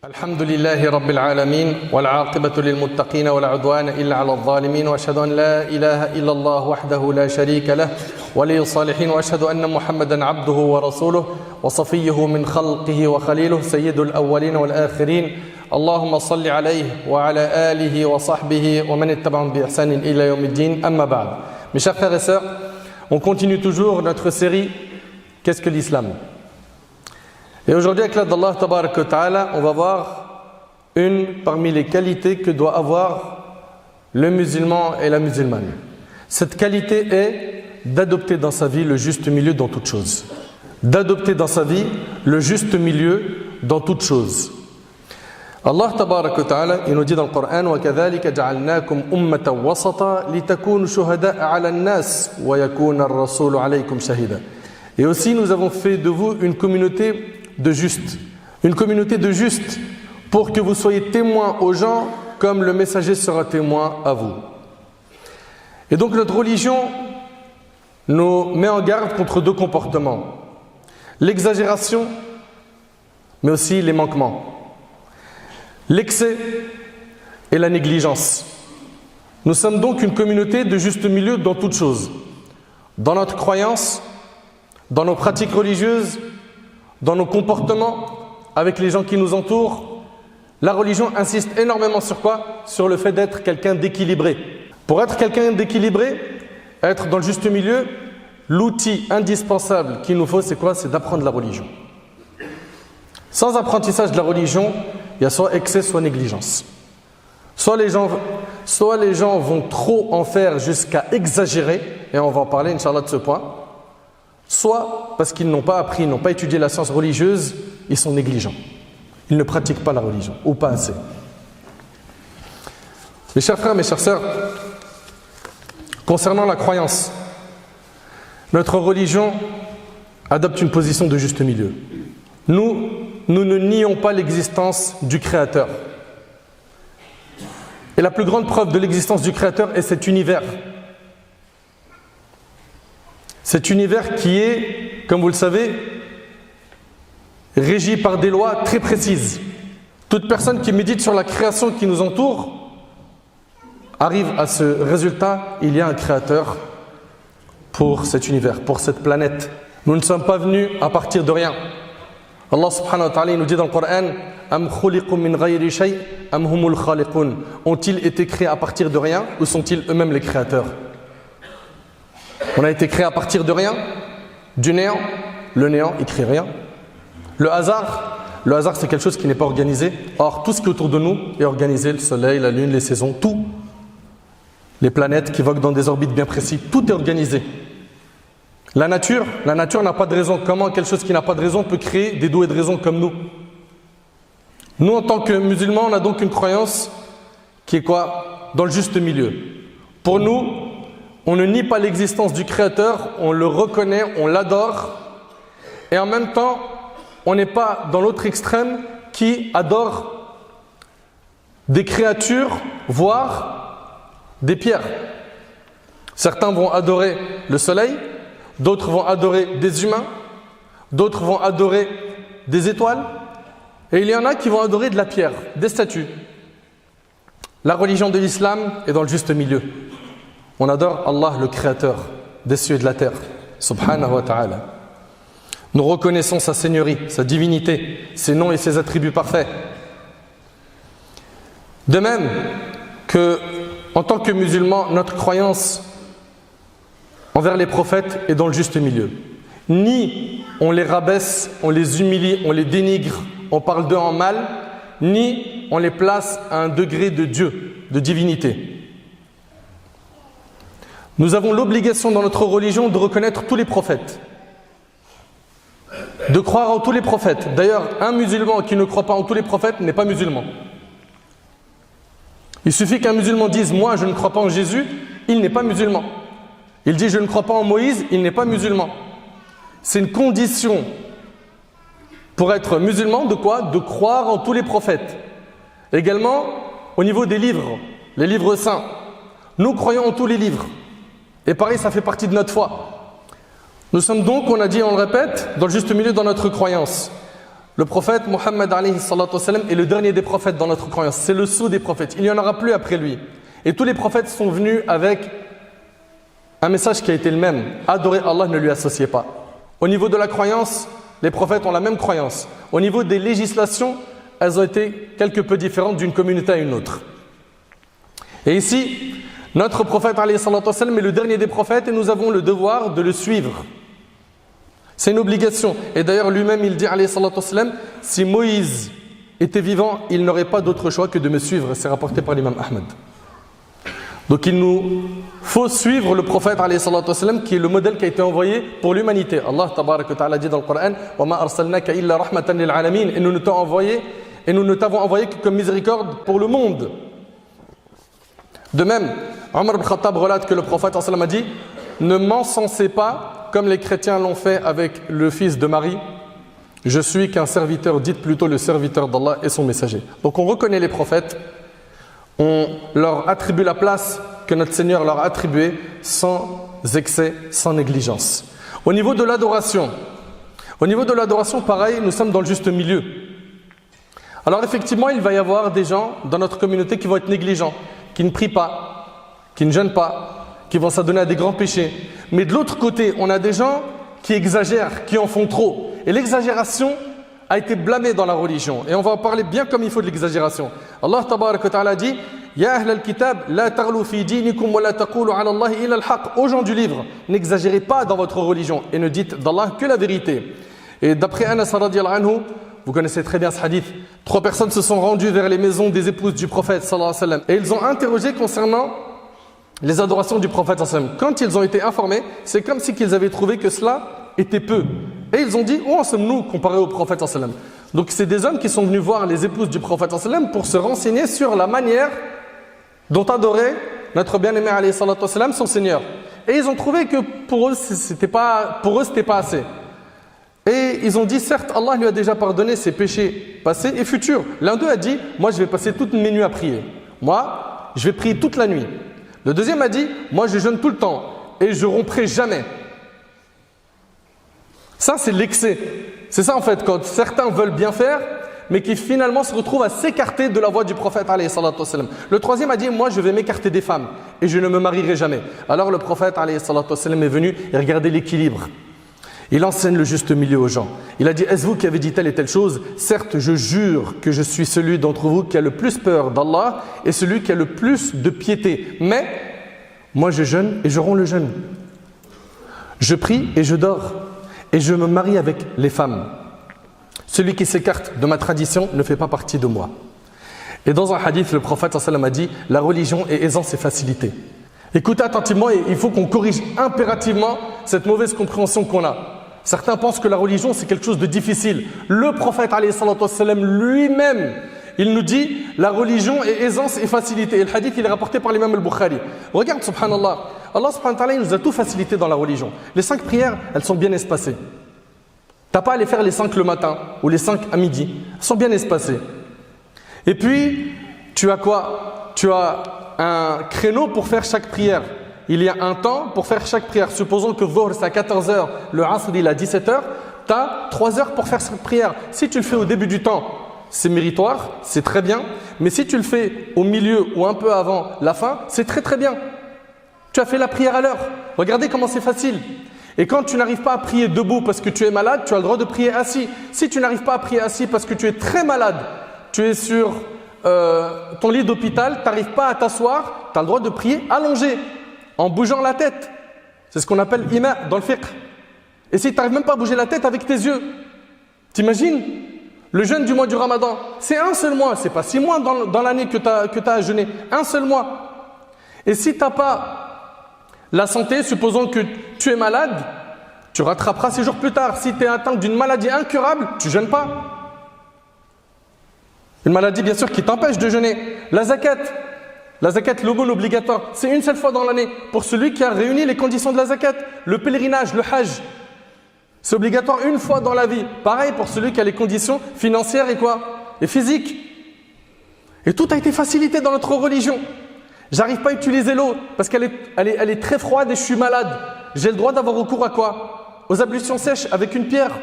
الحمد لله رب العالمين والعاقبة للمتقين ولا عدوان إلا على الظالمين وأشهد أن لا إله إلا الله وحده لا شريك له ولي الصالحين وأشهد أن محمدا عبده ورسوله وصفيه من خلقه وخليله سيد الأولين والآخرين اللهم صل عليه وعلى آله وصحبه ومن اتبعهم بإحسان إلى يوم الدين أما بعد. Mes chers frères et sœurs, on continue toujours notre série Qu'est-ce que l'islam? Et aujourd'hui, avec l'aide d'Allah Tabarak wa Ta'ala, on va voir une parmi les qualités que doit avoir le musulman et la musulmane. Cette qualité est d'adopter dans sa vie le juste milieu dans toute chose. D'adopter dans sa vie le juste milieu dans toute chose. Allah Tabarak wa Ta'ala, il nous dit dans le Coran وَكَذَلِكَ جَعَلْنَاكُمْ أُمَّةً وَسَطًا لِتَكُونُوا شُهَدَاءَ عَلَى النَّاسِ وَيَكُونَ الرَّسُولُ عَلَيْكُمْ شَهِيدًا. Et aussi, nous avons fait de vous une communauté de justes. Une communauté de justes pour que vous soyez témoins aux gens comme le messager sera témoin à vous. Et donc notre religion nous met en garde contre deux comportements. L'exagération, mais aussi les manquements. L'excès et la négligence. Nous sommes donc une communauté de juste milieu dans toutes choses. Dans notre croyance, dans nos pratiques religieuses, dans nos comportements avec les gens qui nous entourent. La religion insiste énormément sur quoi? Sur le fait d'être quelqu'un d'équilibré. Pour être quelqu'un d'équilibré, être dans le juste milieu, l'outil indispensable qu'il nous faut, c'est quoi? C'est d'apprendre la religion. Sans apprentissage de la religion, il y a soit excès, soit négligence. Soit les gens vont trop en faire jusqu'à exagérer, et on va en parler, Inch'Allah, de ce point. Soit parce qu'ils n'ont pas appris, ils n'ont pas étudié la science religieuse, ils sont négligents. Ils ne pratiquent pas la religion, ou pas assez. Mes chers frères, mes chères sœurs, concernant la croyance, notre religion adopte une position de juste milieu. Nous ne nions pas l'existence du Créateur. Et la plus grande preuve de l'existence du Créateur est cet univers. Cet univers qui est, comme vous le savez, régi par des lois très précises. Toute personne qui médite sur la création qui nous entoure arrive à ce résultat: il y a un créateur pour cet univers, pour cette planète. Nous ne sommes pas venus à partir de rien. Allah subhanahu wa ta'ala nous dit dans le Coran: Am khuliqu min ghayri shay am humul khaliqun. Ont-ils été créés à partir de rien ou sont-ils eux-mêmes les créateurs? On a été créé à partir de rien, du néant. Le néant, il crée rien. Le hasard c'est quelque chose qui n'est pas organisé. Or, tout ce qui est autour de nous est organisé. Le soleil, la lune, les saisons, tout. Les planètes qui voguent dans des orbites bien précises, tout est organisé. La nature n'a pas de raison. Comment quelque chose qui n'a pas de raison peut créer des doués de raison comme nous? Nous, en tant que musulmans, on a donc une croyance qui est quoi? Dans le juste milieu. Pour nous, on ne nie pas l'existence du Créateur, on le reconnaît, on l'adore. Et en même temps, on n'est pas dans l'autre extrême qui adore des créatures, voire des pierres. Certains vont adorer le soleil, d'autres vont adorer des humains, d'autres vont adorer des étoiles. Et il y en a qui vont adorer de la pierre, des statues. La religion de l'islam est dans le juste milieu. On adore Allah, le Créateur des cieux et de la terre, subhanahu wa ta'ala. Nous reconnaissons sa seigneurie, sa divinité, ses noms et ses attributs parfaits. De même que, en tant que musulmans, notre croyance envers les prophètes est dans le juste milieu. Ni on les rabaisse, on les humilie, on les dénigre, on parle d'eux en mal, ni on les place à un degré de Dieu, de divinité. Nous avons l'obligation dans notre religion de reconnaître tous les prophètes, de croire en tous les prophètes. D'ailleurs, un musulman qui ne croit pas en tous les prophètes n'est pas musulman. Il suffit qu'un musulman dise « moi je ne crois pas en Jésus », il n'est pas musulman. Il dit « je ne crois pas en Moïse », il n'est pas musulman. C'est une condition pour être musulman de quoi? De croire en tous les prophètes. Également, au niveau des livres, les livres saints, nous croyons en tous les livres. Et pareil, ça fait partie de notre foi. Nous sommes donc, on a dit, on le répète, dans le juste milieu dans notre croyance. Le prophète Mohammed alayhi salatu wassalam est le dernier des prophètes dans notre croyance. C'est le sceau des prophètes. Il n'y en aura plus après lui. Et tous les prophètes sont venus avec un message qui a été le même. Adorer Allah, ne lui associez pas. Au niveau de la croyance, les prophètes ont la même croyance. Au niveau des législations, elles ont été quelque peu différentes d'une communauté à une autre. Et ici, notre prophète alayhi salatu wassalam est le dernier des prophètes et nous avons le devoir de le suivre. C'est une obligation. Et d'ailleurs, lui-même, il dit alayhi salatu wassalam, si Moïse était vivant, il n'aurait pas d'autre choix que de me suivre. C'est rapporté par l'imam Ahmed. Donc il nous faut suivre le prophète alayhi salatu wassalam, qui est le modèle qui a été envoyé pour l'humanité. Allah tabarak wa ta'ala dit dans le Coran, wa ma arsalnaka illa rahmatan lil alamin, et nous ne t'avons envoyé que comme miséricorde pour le monde. De même, Omar ibn Khattab relate que le prophète sallallahu alayhi wa sallam a dit, ne m'encensez pas comme les chrétiens l'ont fait avec le fils de Marie. Je suis qu'un serviteur, dites plutôt le serviteur d'Allah et son messager. Donc on reconnaît les prophètes, on leur attribue la place que notre Seigneur leur a attribuée sans excès, sans négligence. Au niveau de l'adoration, pareil, nous sommes dans le juste milieu. Alors effectivement, il va y avoir des gens dans notre communauté qui vont être négligents, qui ne prient pas, qui ne jeûnent pas, qui vont s'adonner à des grands péchés. Mais de l'autre côté, on a des gens qui exagèrent, qui en font trop. Et l'exagération a été blâmée dans la religion. Et on va en parler bien comme il faut de l'exagération. Allah tabarak wa ta'ala dit, Ya ahl al-kitab, la taghlu fi dinikum wa la taqulu ala Allah illa al-haq. Aux gens du livre, n'exagérez pas dans votre religion et ne dites d'Allah que la vérité. Et d'après Anas radiyallahu anhu, vous connaissez très bien ce hadith, 3 personnes se sont rendues vers les maisons des épouses du prophète sallallahu alayhi wa sallam. Et ils ont interrogé concernant les adorations du prophète sallallahu alayhi wa sallam. Quand ils ont été informés, c'est comme si qu'ils avaient trouvé que cela était peu. Et ils ont dit, où en sommes-nous comparé au prophète sallallahu alayhi wa sallam? Donc c'est des hommes qui sont venus voir les épouses du prophète sallallahu alayhi wa sallam pour se renseigner sur la manière dont adorait notre bien-aimé alayhi salatu wa sallam son Seigneur. Et ils ont trouvé que pour eux c'était pas assez. Et ils ont dit, certes, Allah lui a déjà pardonné ses péchés passés et futurs. L'un d'eux a dit, moi je vais passer toutes mes nuits à prier. Moi, je vais prier toute la nuit. Le deuxième a dit, moi je jeûne tout le temps et je romprai jamais. Ça c'est l'excès. C'est ça en fait, quand certains veulent bien faire, mais qui finalement se retrouvent à s'écarter de la voie du prophète alayhi salatu wa sallam. Le troisième a dit, moi je vais m'écarter des femmes et je ne me marierai jamais. Alors le prophète alayhi salatu wa sallam est venu et regardez l'équilibre. Il enseigne le juste milieu aux gens. Il a dit, est-ce vous qui avez dit telle et telle chose? Certes, je jure que je suis celui d'entre vous qui a le plus peur d'Allah et celui qui a le plus de piété. Mais, moi je jeûne et je romps le jeûne. Je prie et je dors. Et je me marie avec les femmes. Celui qui s'écarte de ma tradition ne fait pas partie de moi. Et dans un hadith, le prophète sallallahu alayhi wa sallam a dit, la religion est aisance et facilité. Écoutez attentivement et il faut qu'on corrige impérativement cette mauvaise compréhension qu'on a. Certains pensent que la religion c'est quelque chose de difficile. Le prophète alayhi salatu wassalam lui-même, il nous dit la religion est aisance et facilité. Et le hadith il est rapporté par l'imam al-Bukhari. Regarde subhanallah, Allah subhanahu wa ta'ala il nous a tout facilité dans la religion. Les 5 prières, elles sont bien espacées. T'as pas à les faire les 5 le matin ou les 5 à midi. Elles sont bien espacées. Et puis, tu as quoi? Tu as un créneau pour faire chaque prière. Il y a un temps pour faire chaque prière. Supposons que Dhuhr c'est à 14h, le Asr il est à 17h, tu as 3 heures pour faire cette prière. Si tu le fais au début du temps, c'est méritoire, c'est très bien. Mais si tu le fais au milieu ou un peu avant la fin, c'est très très bien. Tu as fait la prière à l'heure. Regardez comment c'est facile. Et quand tu n'arrives pas à prier debout parce que tu es malade, tu as le droit de prier assis. Si tu n'arrives pas à prier assis parce que tu es très malade, tu es sur ton lit d'hôpital, tu n'arrives pas à t'asseoir, tu as le droit de prier allongé, en bougeant la tête. C'est ce qu'on appelle ima dans le fiqh. Et si tu n'arrives même pas à bouger la tête avec tes yeux, t'imagines le jeûne du mois du Ramadan, c'est un seul mois, c'est pas 6 mois dans l'année que tu as à jeûner, un seul mois. Et si tu n'as pas la santé, supposons que tu es malade, tu rattraperas 6 jours plus tard. Si tu es atteint d'une maladie incurable, tu ne jeûnes pas. Une maladie bien sûr qui t'empêche de jeûner. La zakat, l'aumône obligatoire, c'est une seule fois dans l'année pour celui qui a réuni les conditions de la zakat. Le pèlerinage, le hajj, c'est obligatoire une fois dans la vie. Pareil pour celui qui a les conditions financières et quoi? Et physiques. Et tout a été facilité dans notre religion. J'arrive pas à utiliser l'eau parce qu'elle est très froide et je suis malade. J'ai le droit d'avoir recours à quoi? Aux ablutions sèches avec une pierre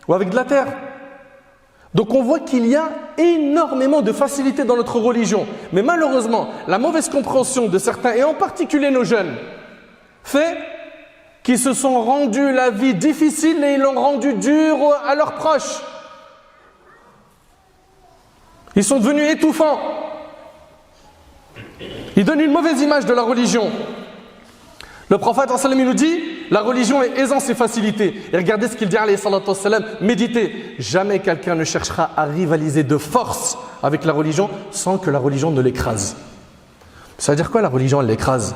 ou avec de la terre. Donc on voit qu'il y a énormément de facilité dans notre religion. Mais malheureusement, la mauvaise compréhension de certains, et en particulier nos jeunes, fait qu'ils se sont rendus la vie difficile et ils l'ont rendue dure à leurs proches. Ils sont devenus étouffants. Ils donnent une mauvaise image de la religion. Le prophète il nous dit, la religion est aisance et facilité. Et regardez ce qu'il dit, alayhi salatu wassalam, méditez. Jamais quelqu'un ne cherchera à rivaliser de force avec la religion sans que la religion ne l'écrase. Ça veut dire quoi la religion, elle l'écrase?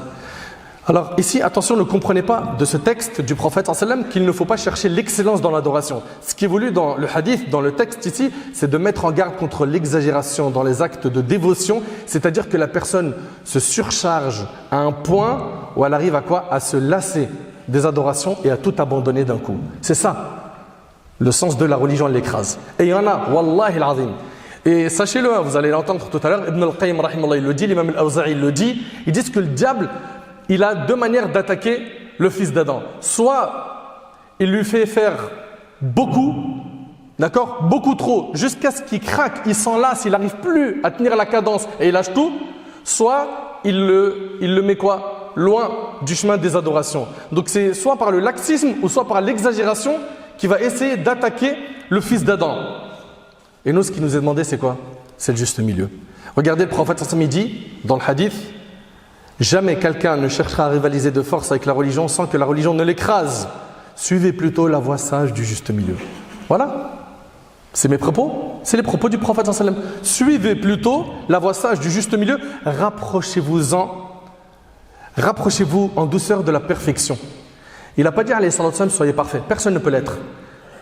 Alors ici, attention, ne comprenez pas de ce texte du prophète qu'il ne faut pas chercher l'excellence dans l'adoration. Ce qui est voulu dans le hadith, dans le texte ici, c'est de mettre en garde contre l'exagération dans les actes de dévotion, c'est-à-dire que la personne se surcharge à un point où elle arrive à quoi? À se lasser des adorations et à tout abandonner d'un coup. C'est ça, le sens de la religion, elle l'écrase. Et il y en a, wallahi al-azim. Et sachez-le, vous allez l'entendre tout à l'heure, Ibn al-Qayyim, rahimallah, il le dit, l'imam al-Awza'i, il le dit, ils disent que le diable, il a deux manières d'attaquer le fils d'Adam. Soit il lui fait faire beaucoup, d'accord, beaucoup trop, jusqu'à ce qu'il craque, il s'en lasse, il n'arrive plus à tenir la cadence et il lâche tout. Soit il le met quoi? Loin du chemin des adorations. Donc c'est soit par le laxisme ou soit par l'exagération qui va essayer d'attaquer le fils d'Adam. Et nous, ce qui nous est demandé, c'est quoi? C'est le juste milieu. Regardez, le prophète sallallahu alayhi wa sallam dit dans le hadith, jamais quelqu'un ne cherchera à rivaliser de force avec la religion sans que la religion ne l'écrase. Suivez plutôt la voie sage du juste milieu. Voilà. C'est mes propos. C'est les propos du prophète sallallahu alayhi wa sallam. Suivez plutôt la voie sage du juste milieu. Rapprochez-vous en douceur de la perfection. Il n'a pas dit alayhi salatu wa sallam, soyez parfaits. Personne ne peut l'être.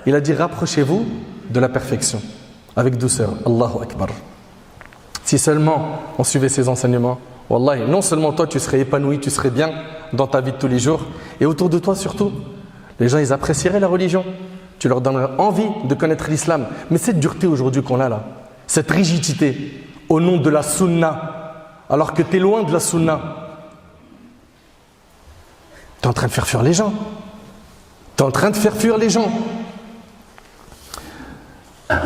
Il a dit rapprochez-vous de la perfection. Avec douceur. Allahu Akbar. Si seulement on suivait ces enseignements, wallahi, non seulement toi tu serais épanoui, tu serais bien dans ta vie de tous les jours, et autour de toi surtout, les gens ils apprécieraient la religion, tu leur donnerais envie de connaître l'islam. Mais cette dureté aujourd'hui qu'on a là, cette rigidité au nom de la sunna, alors que tu es loin de la sunna, tu es en train de faire fuir les gens. Tu es en train de faire fuir les gens.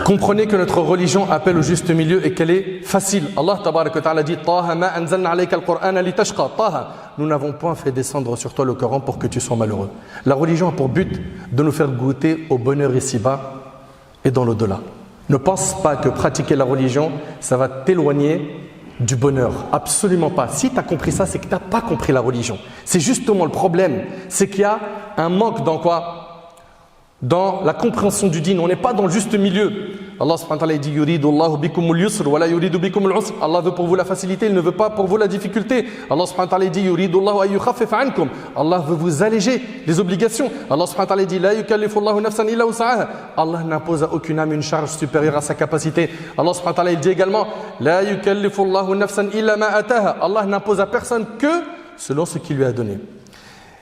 Comprenez que notre religion appelle au juste milieu et qu'elle est facile. Allah tabarak wa ta'ala dit Taha ma anzalna alayka al-Qur'ana litashqa. Taha, nous n'avons point fait descendre sur toi le Coran pour que tu sois malheureux. La religion a pour but de nous faire goûter au bonheur ici-bas et dans l'au-delà. Ne pense pas que pratiquer la religion, ça va t'éloigner du bonheur. Absolument pas. Si tu as compris ça, c'est que tu n'as pas compris la religion. C'est justement le problème. C'est qu'il y a un manque dans quoi? Dans la compréhension du dîn, on n'est pas dans le juste milieu. Allah subhanahu wa ta'ala dit yuridu Allahu bikumul yusr wa la yuridu bikumul usr. Allah veut pour vous la facilité, il ne veut pas pour vous la difficulté. Allah subhanahu wa ta'ala dit yuridu Allahu an yukhaffif ankum. Allah veut vous alléger les obligations. Allah subhanahu wa ta'ala dit la yukallifu Allahu nafsan illa wus'aha. Allah n'impose à aucune âme une charge supérieure à sa capacité. Allah subhanahu wa ta'ala il dit également la yukallifu Allahu nafsan illa ma ataha. Allah n'impose à personne que selon ce qu'il lui a donné.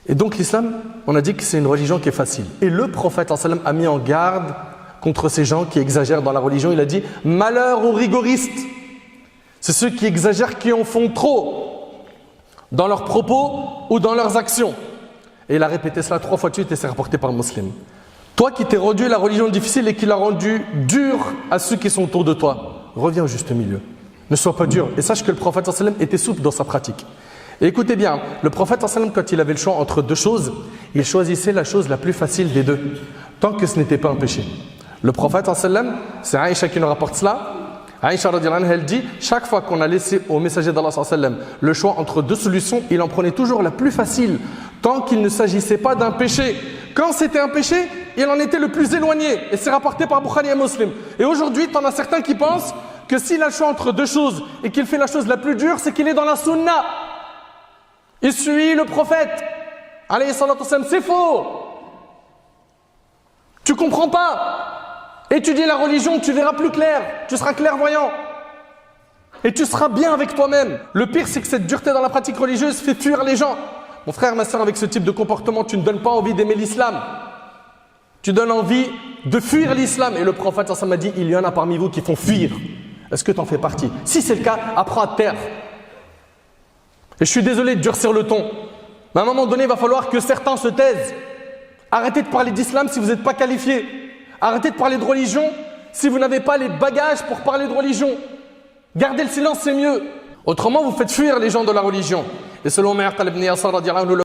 Et donc l'islam, on a dit que c'est une religion qui est facile. Et le prophète a mis en garde contre ces gens qui exagèrent dans la religion. Il a dit « Malheur aux rigoristes ». C'est ceux qui exagèrent, qui en font trop dans leurs propos ou dans leurs actions. Et il a répété cela 3 fois de suite et c'est rapporté par un musulman. Toi qui t'es rendu la religion difficile et qui l'a rendue dure à ceux qui sont autour de toi, reviens au juste milieu. Ne sois pas dur. Et sache que le prophète était souple dans sa pratique. Et écoutez bien, le prophète quand il avait le choix entre deux choses, il choisissait la chose la plus facile des deux, tant que ce n'était pas un péché. Le prophète, c'est Aïcha qui nous rapporte cela. Aïcha radhiyallahu anha, elle dit, chaque fois qu'on a laissé au messager d'Allah le choix entre deux solutions, il en prenait toujours la plus facile, tant qu'il ne s'agissait pas d'un péché. Quand c'était un péché, il en était le plus éloigné. Et c'est rapporté par Bukhari et Muslim. Et aujourd'hui, tu en as certains qui pensent que s'il a le choix entre deux choses et qu'il fait la chose la plus dure, c'est qu'il est dans la sunna. Il suit le prophète. Alayhi salatu wassalam, c'est faux. Tu comprends pas. Étudie la religion, tu verras plus clair. Tu seras clairvoyant. Et tu seras bien avec toi-même. Le pire, c'est que cette dureté dans la pratique religieuse fait fuir les gens. Mon frère, ma soeur, avec ce type de comportement, tu ne donnes pas envie d'aimer l'islam. Tu donnes envie de fuir l'islam. Et le prophète m'a dit, il y en a parmi vous qui font fuir. Est-ce que tu en fais partie? Si c'est le cas, apprends à te taire. Et je suis désolé de durcir le ton. Mais à un moment donné, il va falloir que certains se taisent. Arrêtez de parler d'islam si vous n'êtes pas qualifié. Arrêtez de parler de religion si vous n'avez pas les bagages pour parler de religion. Gardez le silence, c'est mieux. Autrement, vous faites fuir les gens de la religion. Et selon Ma'aqil ibn Yasar,